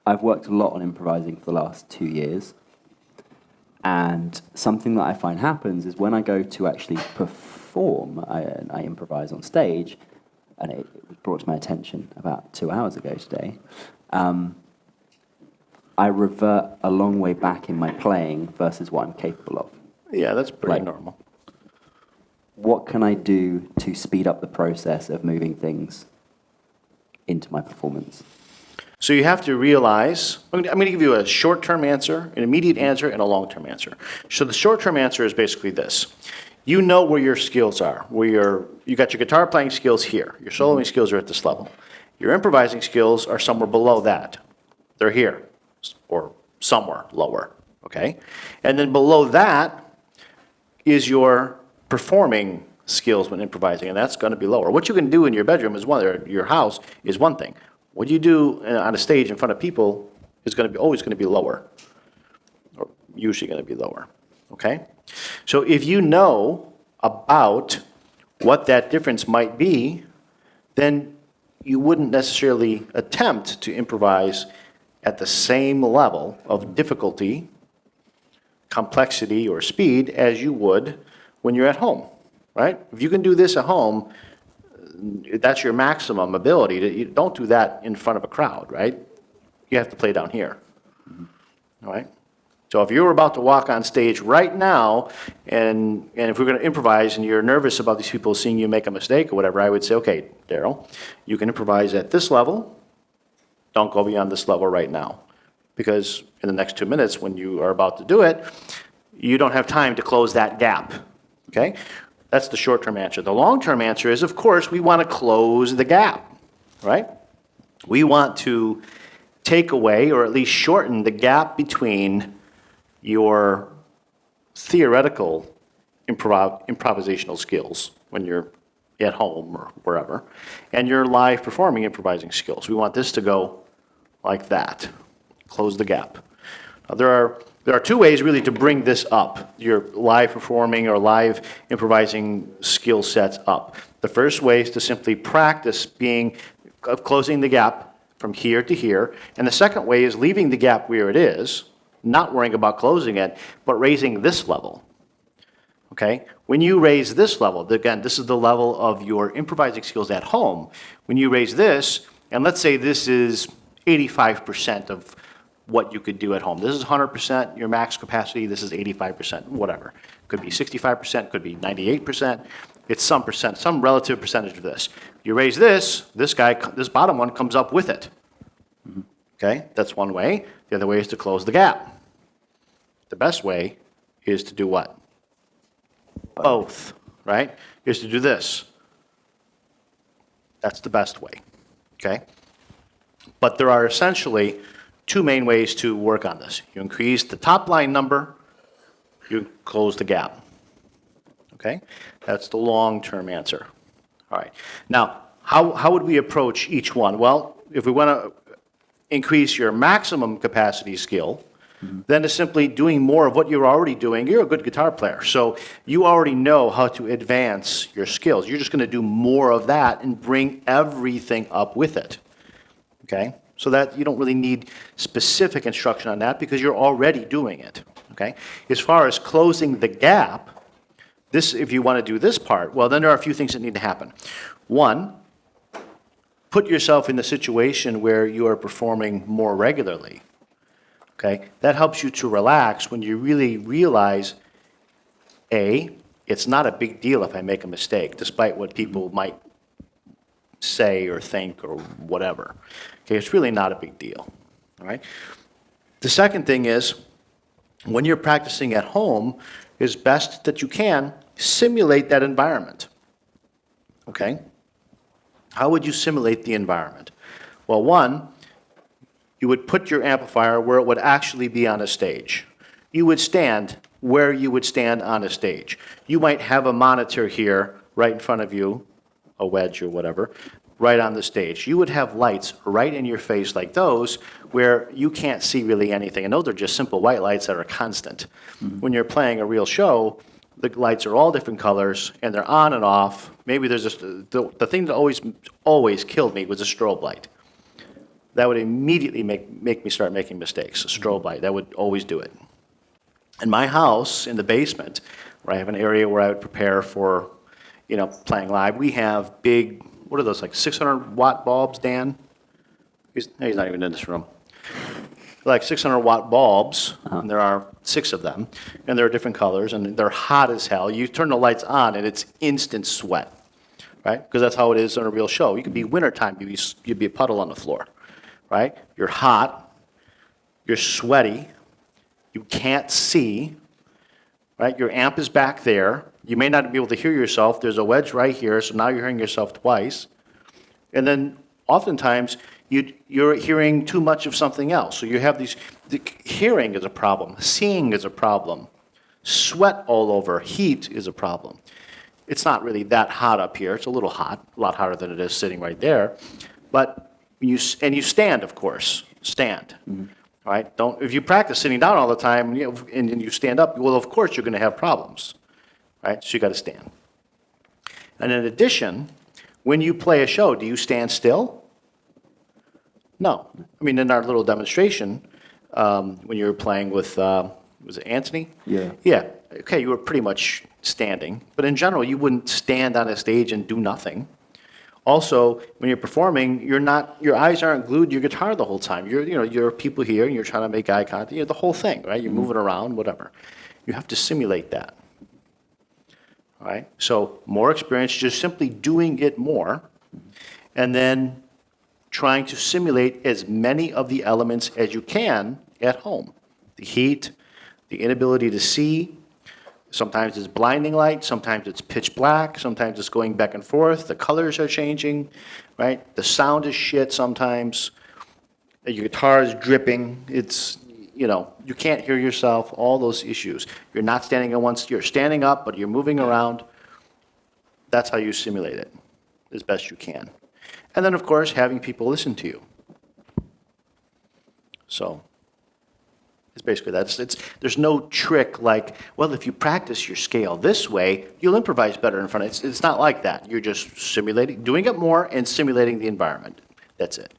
I've worked a lot on improvising for the last 2 years. And something that I find happens is when I go to actually perform, I improvise on stage, and it was brought to my attention about 2 hours ago today, I revert a long way back in my playing versus what I'm capable of. Yeah, that's pretty normal. What can I do to speed up the process of moving things into my performance? So you have to realize, I'm going to give you a short-term answer, an immediate answer, and a long-term answer. So the short-term answer is basically this. You know where your skills are, you got your guitar playing skills here, your soloing skills are at this level. Your improvising skills are somewhere below that. They're here, or somewhere lower, okay? And then below that is your performing skills when improvising, and that's going to be lower. What you can do in your bedroom is your house is one thing. What you do on a stage in front of people is always going to be lower, or usually going to be lower, okay? So if you know about what that difference might be, then you wouldn't necessarily attempt to improvise at the same level of difficulty, complexity, or speed as you would when you're at home, right? If you can do this at home, that's your maximum ability. You don't do that in front of a crowd, right? You have to play down here, all right? So if you were about to walk on stage right now, and if we're going to improvise and you're nervous about these people seeing you make a mistake or whatever, I would say, okay, Daryl, you can improvise at this level. Don't go beyond this level right now. Because in the next 2 minutes, when you are about to do it, you don't have time to close that gap, okay? That's the short-term answer. The long-term answer is, of course, we want to close the gap, right? We want to take away, or at least shorten the gap between your theoretical improvisational skills when you're at home or wherever, and your live performing improvising skills. We want this to go like that, close the gap. Now, there are two ways really to bring this up, your live performing or live improvising skill sets up. The first way is to simply practice closing the gap from here to here, and the second way is leaving the gap where it is, not worrying about closing it, but raising this level, okay? When you raise this level, again, this is the level of your improvising skills at home. When you raise this, and let's say this is 85% of what you could do at home. This is 100%, your max capacity, this is 85%, whatever. Could be 65%, could be 98%. It's some relative percentage of this. You raise this bottom one comes up with it. Okay, that's one way. The other way is to close the gap. The best way is to do what? Both, right? Is to do this. That's the best way, okay? But there are essentially two main ways to work on this. You increase the top line number, you close the gap, okay? That's the long-term answer. All right, now, how would we approach each one? Well, if we want to increase your maximum capacity skill, then it's simply doing more of what you're already doing. You're a good guitar player, so you already know how to advance your skills. You're just going to do more of that and bring everything up with it, okay? So that you don't really need specific instruction on that because you're already doing it, okay? As far as closing the gap, if you want to do this part, well, then there are a few things that need to happen. One, put yourself in the situation where you are performing more regularly. Okay, that helps you to relax when you really realize, it's not a big deal if I make a mistake, despite what people might say or think or whatever. Okay, it's really not a big deal. All right. The second thing is, when you're practicing at home, it's best that you can simulate that environment. Okay? How would you simulate the environment? Well, one, you would put your amplifier where it would actually be on a stage. You would stand where you would stand on a stage. You might have a monitor here right in front of you, a wedge or whatever, right on the stage. You would have lights right in your face like those where you can't see really anything. And those are just simple white lights that are constant. When you're playing a real show, the lights are all different colors and they're on and off. Maybe there's just, the thing that always killed me was a strobe light. that would immediately make me start making mistakes. A strobe light, that would always do it. In my house, in the basement, where I have an area where I would prepare for, playing live, we have big, what are those, like 600-watt bulbs, Dan? He's not even in this room. Like 600-watt bulbs, and there are 6 of them, and they're different colors, and they're hot as hell. You turn the lights on, and it's instant sweat, right? Because that's how it is on a real show. You could be wintertime, you'd be a puddle on the floor, right? You're hot, you're sweaty, you can't see, right? Your amp is back there. You may not be able to hear yourself. There's a wedge right here, so now you're hearing yourself twice. And then oftentimes, you're hearing too much of something else. So you have hearing is a problem, seeing is a problem, sweat all over, heat is a problem. It's not really that hot up here. It's a little hot, a lot hotter than it is sitting right there. But you stand, of course, stand. Right? If you practice sitting down all the time, and you stand up, well, of course you're going to have problems, right? So you got to stand. And in addition, when you play a show, do you stand still? No. I mean, in our little demonstration, when you were playing with, was it Anthony? Yeah. Yeah. Okay, you were pretty much standing, but in general, you wouldn't stand on a stage and do nothing. Also, when you're performing, your eyes aren't glued to your guitar the whole time. You're people here, and you're trying to make eye contact. The whole thing, right? You're moving around, whatever. You have to simulate that. All right. So more experience, just simply doing it more, and then trying to simulate as many of the elements as you can at home. The heat, the inability to see. Sometimes it's blinding light, sometimes it's pitch black, sometimes it's going back and forth, the colors are changing, right? The sound is shit sometimes, your guitar is dripping, you can't hear yourself, all those issues. You're not standing at once, you're standing up, but you're moving around. That's how you simulate it as best you can. And then, of course, having people listen to you. So it's basically that. There's no trick like, well, if you practice your scale this way, you'll improvise better in front of it. It's not like that. You're just simulating, doing it more and simulating the environment. That's it.